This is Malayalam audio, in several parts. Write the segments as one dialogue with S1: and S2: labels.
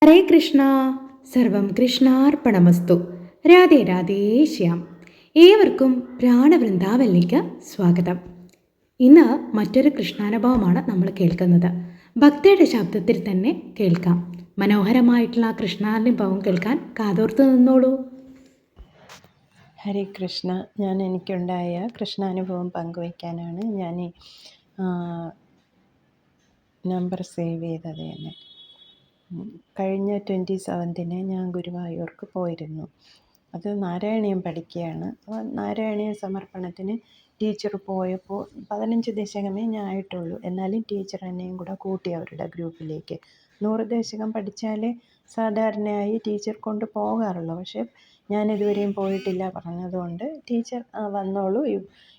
S1: ഹരേ കൃഷ്ണ. സർവം കൃഷ്ണാർപ്പണമസ്തു. രാധേ രാധേ ശ്യാം. ഏവർക്കും പ്രാണവൃന്ദാവല്ലിക്ക് സ്വാഗതം. ഇന്ന് മറ്റൊരു കൃഷ്ണാനുഭവമാണ് നമ്മൾ കേൾക്കുന്നത്. ഭക്തിയുടെ ശബ്ദത്തിൽ തന്നെ കേൾക്കാം. മനോഹരമായിട്ടുള്ള ആ കൃഷ്ണാനുഭവം കേൾക്കാൻ കാതോർത്ത് നിന്നോളൂ.
S2: ഹരേ കൃഷ്ണ. എനിക്കുണ്ടായ കൃഷ്ണാനുഭവം പങ്കുവയ്ക്കാനാണ് ഞാൻ നമ്പർ സേവ് ചെയ്തത് തന്നെ. കഴിഞ്ഞ 27-ന് ഞാൻ ഗുരുവായൂർക്ക് പോയിരുന്നു. അത് നാരായണീയം പഠിക്കുകയാണ്. അപ്പോൾ നാരായണീയ സമർപ്പണത്തിന് ടീച്ചർ പോയപ്പോൾ 15 ദശകമേ ഞാൻ ആയിട്ടുള്ളൂ. എന്നാലും ടീച്ചർ എന്നെയും കൂടെ കൂട്ടി അവരുടെ ഗ്രൂപ്പിലേക്ക്. 100 ദശകം പഠിച്ചാലേ സാധാരണയായി ടീച്ചർ കൊണ്ട് പോകാറുള്ളൂ. പക്ഷേ ഞാനിതുവരെയും പോയിട്ടില്ല പറഞ്ഞതുകൊണ്ട് ടീച്ചർ വന്നോളൂ,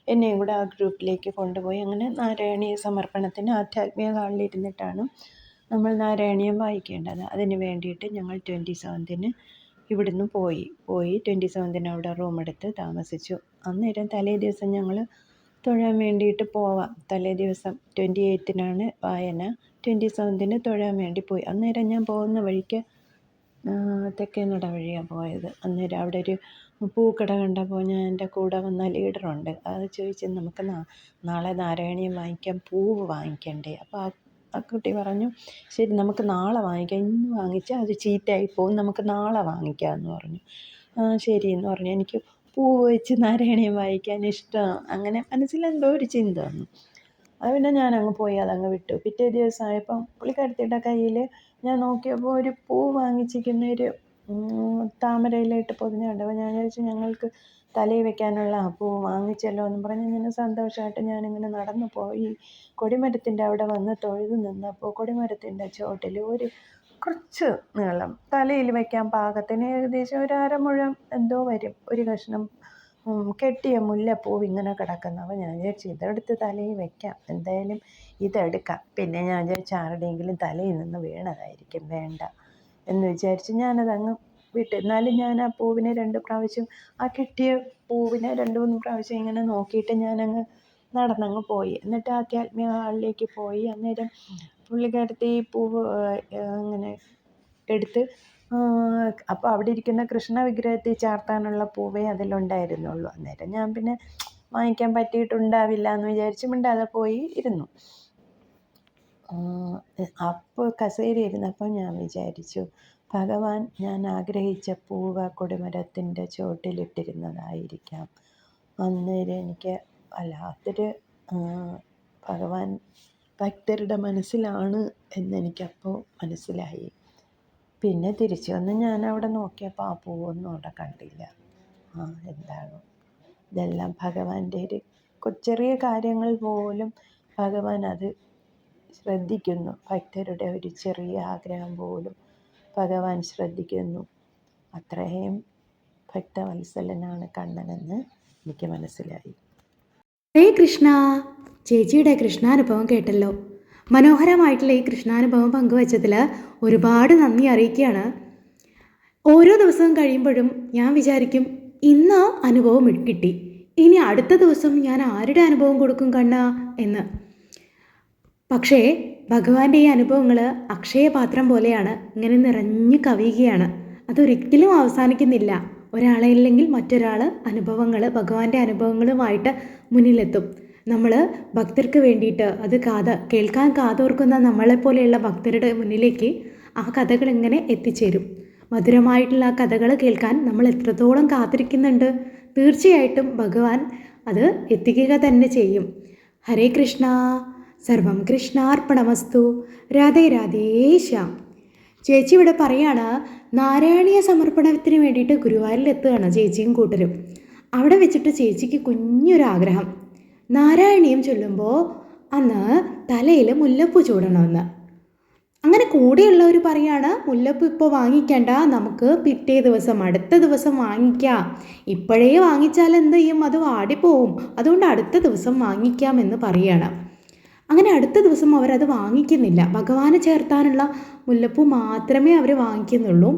S2: എന്നെയും കൂടെ ആ ഗ്രൂപ്പിലേക്ക് കൊണ്ടുപോയി. അങ്ങനെ നാരായണീയ സമർപ്പണത്തിന് ആധ്യാത്മിക ഹാളിലിരുന്നിട്ടാണ് നമ്മൾ നാരായണീയം വായിക്കേണ്ടത്. അതിന് വേണ്ടിയിട്ട് ഞങ്ങൾ 27-ന് ഇവിടുന്ന് പോയി 27-ന് അവിടെ റൂമെടുത്ത് താമസിച്ചു. അന്നേരം തലേ ദിവസം ഞങ്ങൾ തൊഴാൻ വേണ്ടിയിട്ട് പോവാം. തലേ ദിവസം 28-നാണ് വായന, 27-ന് തൊഴാൻ വേണ്ടി പോയി. അന്നേരം ഞാൻ പോകുന്ന വഴിക്ക് തെക്കേനട വഴിയാണ് പോയത്. അന്നേരം അവിടെ ഒരു പൂക്കട കണ്ടപ്പോൾ ഞാൻ എൻ്റെ കൂടെ വന്ന ലീഡറുണ്ട്, അത് ചോദിച്ചു, നമുക്ക് നാളെ നാരായണീയം വാങ്ങിക്കാൻ പൂവ് വാങ്ങിക്കണ്ടേ? അപ്പോൾ ആ കുട്ടി പറഞ്ഞു, ശരി നമുക്ക് നാളെ വാങ്ങിക്കാം, ഇന്ന് വാങ്ങിച്ചാൽ അത് ചീത്തയായി പോകും, നമുക്ക് നാളെ വാങ്ങിക്കാമെന്ന് പറഞ്ഞു. ശരി എന്ന് പറഞ്ഞു. എനിക്ക് പൂവ് വെച്ച് നാരായണീയം വായിക്കാൻ ഇഷ്ടമാണ്. അങ്ങനെ മനസ്സിലെന്തോ ഒരു ചിന്ത വന്നു. അത് പിന്നെ ഞാനങ്ങ് പോയി അതങ്ങ് വിട്ടു. പിറ്റേ ദിവസമായപ്പം പുള്ളിക്കാരത്തിയുടെ കയ്യിൽ ഞാൻ നോക്കിയപ്പോൾ ഒരു പൂ വാങ്ങിച്ചിരിക്കുന്ന ഒരു താമരയിലായിട്ട് പൊതിഞ്ഞ കണ്ടപ്പോൾ ഞാൻ വിചാരിച്ചു, ഞങ്ങൾക്ക് തലയിൽ വെക്കാനുള്ള പൂ വാങ്ങിച്ചല്ലോ എന്ന് പറഞ്ഞ് ഇങ്ങനെ സന്തോഷമായിട്ട് ഞാനിങ്ങനെ നടന്നു പോയി. കൊടിമരത്തിൻ്റെ അവിടെ വന്ന് തൊഴുതു നിന്നപ്പോൾ കൊടിമരത്തിൻ്റെ ചോട്ടിൽ ഒരു കുറച്ച് നീളം തലയിൽ വയ്ക്കാൻ പാകത്തിന് ഏകദേശം ഒരു അരമുഴം എന്തോ വരും ഒരു കഷ്ണം കെട്ടിയ മുല്ലപ്പൂവ് ഇങ്ങനെ കിടക്കുന്നു. അപ്പോൾ ഞാൻ വിചാരിച്ചു, ഇതെടുത്ത് തലയിൽ വയ്ക്കാം, എന്തായാലും ഇതെടുക്കാം. പിന്നെ ഞാൻ വിചാരിച്ചു ആരുടെയെങ്കിലും തലയിൽ നിന്ന് വീണതായിരിക്കും, വേണ്ട എന്ന് വിചാരിച്ച് ഞാനതങ്ങ് വിട്ടു. എന്നാലും ഞാൻ ആ പൂവിനെ 2 പ്രാവശ്യം, ആ കിട്ടിയ പൂവിനെ 2-3 പ്രാവശ്യം ഇങ്ങനെ നോക്കിയിട്ട് ഞാനങ്ങ് നടന്നങ്ങ് പോയി. എന്നിട്ട് ആധ്യാത്മിക ഹാളിലേക്ക് പോയി. അന്നേരം പുള്ളിക്കാരത്തി ഈ പൂവ് അങ്ങനെ എടുത്ത്, അപ്പോൾ അവിടെ ഇരിക്കുന്ന കൃഷ്ണ വിഗ്രഹത്തിൽ ചാർത്താനുള്ള പൂവേ അതിലുണ്ടായിരുന്നുള്ളൂ. അന്നേരം ഞാൻ പിന്നെ വാങ്ങിക്കാൻ പറ്റിയിട്ടുണ്ടാവില്ല എന്ന് വിചാരിച്ച് മിണ്ടാതെ പോയി ഇരുന്നു. അപ്പോൾ കസേര ഇരുന്നപ്പോൾ ഞാൻ വിചാരിച്ചു, ഭഗവാൻ ഞാൻ ആഗ്രഹിച്ച പൂവ് കൊടിമരത്തിൻ്റെ ചുവട്ടിലിട്ടിരുന്നതായിരിക്കാം. അന്നേരം എനിക്ക് വല്ലാത്തൊരു ഭഗവാൻ ഭക്തരുടെ മനസ്സിലാണ് എന്നെനിക്കപ്പോൾ മനസ്സിലായി. പിന്നെ തിരിച്ചു വന്ന് ഞാൻ അവിടെ നോക്കിയപ്പോൾ ആ പൂവൊന്നും അവിടെ കണ്ടില്ല. എന്താണ് ഇതെല്ലാം ഭഗവാന്റെ ഒരു ചെറിയ കാര്യങ്ങൾ പോലും ഭഗവാൻ അത് ശ്രദ്ധിക്കുന്നു. ഭക്തരുടെ ഒരു ചെറിയ ആഗ്രഹം പോലും ഭഗവാൻ ശ്രദ്ധിക്കുന്നു. അത്രയും ഭക്തവത്സലനാണ് കണ്ണനെന്ന് എനിക്ക് മനസ്സിലായി.
S1: ഹരേ കൃഷ്ണ. ചേച്ചിയുടെ കൃഷ്ണാനുഭവം കേട്ടല്ലോ. മനോഹരമായിട്ടുള്ള ഈ കൃഷ്ണാനുഭവം പങ്കുവച്ചതിൽ ഒരുപാട് നന്ദി അറിയിക്കുകയാണ്. ഓരോ ദിവസവും കഴിയുമ്പോഴും ഞാൻ വിചാരിക്കും, ഇന്ന് അനുഭവം കിട്ടി, ഇനി അടുത്ത ദിവസം ഞാൻ ആരുടെ അനുഭവം കൊടുക്കും കണ്ണാ എന്ന്. പക്ഷേ ഭഗവാന്റെ ഈ അനുഭവങ്ങൾ അക്ഷയപാത്രം പോലെയാണ്, ഇങ്ങനെ നിറഞ്ഞു കവിയുകയാണ്. അതൊരിക്കലും അവസാനിക്കുന്നില്ല. ഒരാളല്ലെങ്കിൽ മറ്റൊരാൾ അനുഭവങ്ങൾ, ഭഗവാന്റെ അനുഭവങ്ങളുമായിട്ട് മുന്നിലെത്തും. നമ്മൾ ഭക്തർക്ക് വേണ്ടിയിട്ട് അത് കേൾക്കാൻ കാതോർക്കുന്ന നമ്മളെപ്പോലെയുള്ള ഭക്തരുടെ മുന്നിലേക്ക് ആ കഥകൾ ഇങ്ങനെ എത്തിച്ചേരും. മധുരമായിട്ടുള്ള ആ കഥകൾ കേൾക്കാൻ നമ്മൾ എത്രത്തോളം കാത്തിരിക്കുന്നുണ്ട്. തീർച്ചയായിട്ടും ഭഗവാൻ അത് എത്തിക്കുക തന്നെ ചെയ്യും. ഹരേ കൃഷ്ണ. സർവം കൃഷ്ണാർപ്പണമസ്തു. രാധേ രാധേ ശ്യാം. ചേച്ചി ഇവിടെ പറയാണ്, നാരായണീയ സമർപ്പണത്തിന് വേണ്ടിയിട്ട് ഗുരുവായൂരിലെത്തുകയാണ് ചേച്ചിയും കൂട്ടരും. അവിടെ വെച്ചിട്ട് ചേച്ചിക്ക് കുഞ്ഞൊരാഗ്രഹം, നാരായണീയം ചൊല്ലുമ്പോൾ അന്ന് തലയിൽ മുല്ലപ്പൂ ചൂടണമെന്ന്. അങ്ങനെ കൂടെയുള്ളവർ പറയാണ്, മുല്ലപ്പൂ ഇപ്പോൾ വാങ്ങിക്കണ്ട, നമുക്ക് പിറ്റേ ദിവസം അടുത്ത ദിവസം വാങ്ങിക്കാം, ഇപ്പോഴേ വാങ്ങിച്ചാൽ എന്ത് ചെയ്യും, അത് വാടിപ്പോവും, അതുകൊണ്ട് അടുത്ത ദിവസം വാങ്ങിക്കാമെന്ന് പറയുകയാണ്. അങ്ങനെ അടുത്ത ദിവസം അവരത് വാങ്ങിക്കുന്നില്ല. ഭഗവാന് ചേർത്താനുള്ള മുല്ലപ്പൂ മാത്രമേ അവർ വാങ്ങിക്കുന്നുള്ളൂ.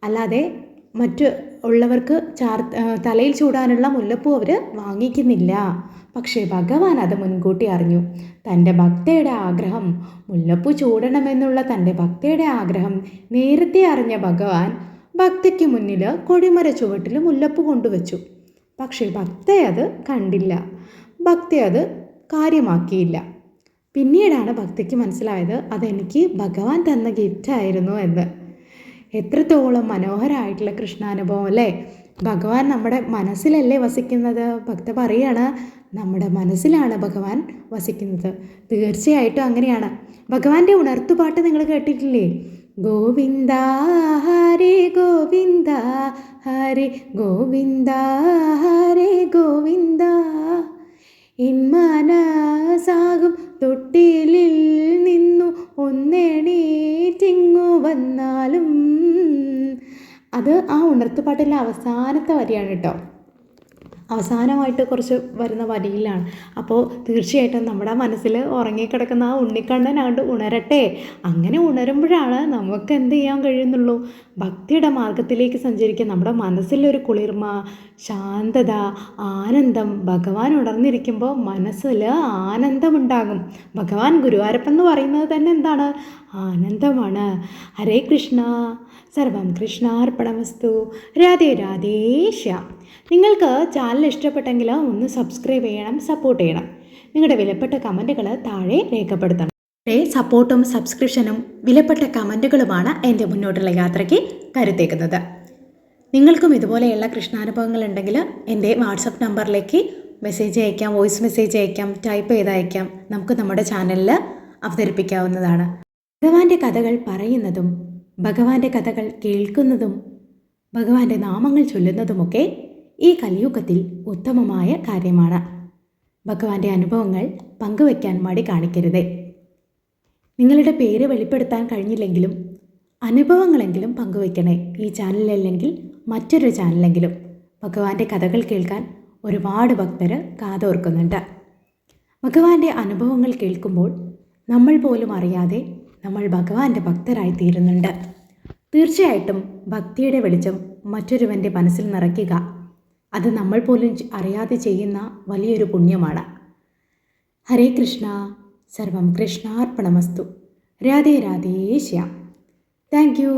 S1: അല്ലാതെ മറ്റ് ഉള്ളവർക്ക് തലയിൽ ചൂടാനുള്ള മുല്ലപ്പൂ അവർ വാങ്ങിക്കുന്നില്ല. പക്ഷേ ഭഗവാൻ അത് മുൻകൂട്ടി അറിഞ്ഞു. തൻ്റെ ഭക്തയുടെ ആഗ്രഹം, മുല്ലപ്പൂ ചൂടണമെന്നുള്ള തൻ്റെ ഭക്തയുടെ ആഗ്രഹം നേരത്തെ അറിഞ്ഞ ഭഗവാൻ ഭക്തയ്ക്ക് മുന്നിൽ കൊടിമര ചുവട്ടിൽ മുല്ലപ്പൂ കൊണ്ടുവച്ചു. പക്ഷേ ഭക്ത അത് കണ്ടില്ല, ഭക്ത അത് കാര്യമാക്കിയില്ല. പിന്നീടാണ് ഭക്തയ്ക്ക് മനസ്സിലായത് അതെനിക്ക് ഭഗവാൻ തന്ന ഗിഫ്റ്റായിരുന്നു എന്ന്. എത്രത്തോളം മനോഹരമായിട്ടുള്ള കൃഷ്ണാനുഭവം അല്ലേ. ഭഗവാൻ നമ്മുടെ മനസ്സിലല്ലേ വസിക്കുന്നത്. ഭക്ത പറയാണ്, നമ്മുടെ മനസ്സിലാണ് ഭഗവാൻ വസിക്കുന്നത്. തീർച്ചയായിട്ടും അങ്ങനെയാണ്. ഭഗവാന്റെ ഉണർത്തുപാട്ട് നിങ്ങൾ കേട്ടിട്ടില്ലേ? ഗോവിന്ദ ഹരേ ഗോവിന്ദ ഹരേ ഗോവിന്ദ ഹരേ ഗോവിന്ദ, എൻ മനസാകും തൊട്ടിലിൽ നിന്നു ഒന്നെണീറ്റിങ്ങു വന്നാലും. അത് ആ ഉണർത്തുപാട്ടിലെ അവസാനത്തെ വരിയാണ് കേട്ടോ. അവസാനമായിട്ട് കുറച്ച് വരുന്ന വരിയിലാണ്. അപ്പോൾ തീർച്ചയായിട്ടും നമ്മുടെ മനസ്സിൽ ഉറങ്ങിക്കിടക്കുന്ന ആ ഉണ്ണിക്കണ്ണൻ അങ്ങോട്ട് ഉണരട്ടെ. അങ്ങനെ ഉണരുമ്പോഴാണ് നമുക്ക് എന്ത് ചെയ്യാൻ കഴിയുന്നുള്ളൂ, ഭക്തിയുടെ മാർഗത്തിലേക്ക് സഞ്ചരിക്കാൻ. നമ്മുടെ മനസ്സിലൊരു കുളിർമ, ശാന്തത, ആനന്ദം. ഭഗവാൻ ഉണർന്നിരിക്കുമ്പോൾ മനസ്സിൽ ആനന്ദമുണ്ടാകും. ഭഗവാൻ ഗുരുവായൂരപ്പൻ എന്ന് പറയുന്നത് തന്നെ എന്താണ്? ആനന്ദമാണ്. ഹരേ കൃഷ്ണ. സർവം കൃഷ്ണാർപ്പണമസ്തു. രാധേ രാധേ ശ്യാം. നിങ്ങൾക്ക് ചാനൽ ഇഷ്ടപ്പെട്ടെങ്കിൽ ഒന്ന് സബ്സ്ക്രൈബ് ചെയ്യണം, സപ്പോർട്ട് ചെയ്യണം. നിങ്ങളുടെ വിലപ്പെട്ട കമൻറ്റുകൾ താഴെ രേഖപ്പെടുത്തണം. സപ്പോർട്ടും സബ്സ്ക്രിപ്ഷനും വിലപ്പെട്ട കമൻറ്റുകളുമാണ് എൻ്റെ മുന്നോട്ടുള്ള യാത്രയ്ക്ക് കരുത്തേക്കുന്നത്. നിങ്ങൾക്കും ഇതുപോലെയുള്ള കൃഷ്ണാനുഭവങ്ങൾ ഉണ്ടെങ്കിൽ എൻ്റെ വാട്സപ്പ് നമ്പറിലേക്ക് മെസ്സേജ് അയക്കാം, വോയിസ് മെസ്സേജ് അയക്കാം, ടൈപ്പ് ചെയ്ത് അയക്കാം. നമുക്ക് നമ്മുടെ ചാനലിൽ അവതരിപ്പിക്കാവുന്നതാണ്. ഭഗവാന്റെ കഥകൾ പറയുന്നതും ഭഗവാന്റെ കഥകൾ കേൾക്കുന്നതും ഭഗവാന്റെ നാമങ്ങൾ ചൊല്ലുന്നതുമൊക്കെ ഈ കലിയുഗത്തിൽ ഉത്തമമായ കാര്യമാണ്. ഭഗവാന്റെ അനുഭവങ്ങൾ പങ്കുവയ്ക്കാൻ മടി കാണിക്കരുതേ. നിങ്ങളുടെ പേര് വെളിപ്പെടുത്താൻ കഴിഞ്ഞില്ലെങ്കിലും അനുഭവങ്ങളെങ്കിലും പങ്കുവയ്ക്കണേ. ഈ ചാനലല്ലെങ്കിൽ മറ്റൊരു ചാനലെങ്കിലും. ഭഗവാന്റെ കഥകൾ കേൾക്കാൻ ഒരുപാട് ഭക്തർ കാതോർക്കുന്നുണ്ട്. ഭഗവാന്റെ അനുഭവങ്ങൾ കേൾക്കുമ്പോൾ നമ്മൾ പോലും അറിയാതെ നമ്മൾ ഭഗവാന്റെ ഭക്തരായി തീരുന്നുണ്ട്. തീർച്ചയായിട്ടും ഭക്തിയുടെ വെളിച്ചം മറ്റൊരുവൻ്റെ മനസ്സിൽ നിറയ്ക്കുക, അത് നമ്മൾ പോലും അറിയാതെ ചെയ്യുന്ന വലിയൊരു പുണ്യമാണ്. ഹരേ കൃഷ്ണ. സർവം കൃഷ്ണാർപ്പണമസ്തു. രാധേ രാധേ ശ്യാം. Thank U.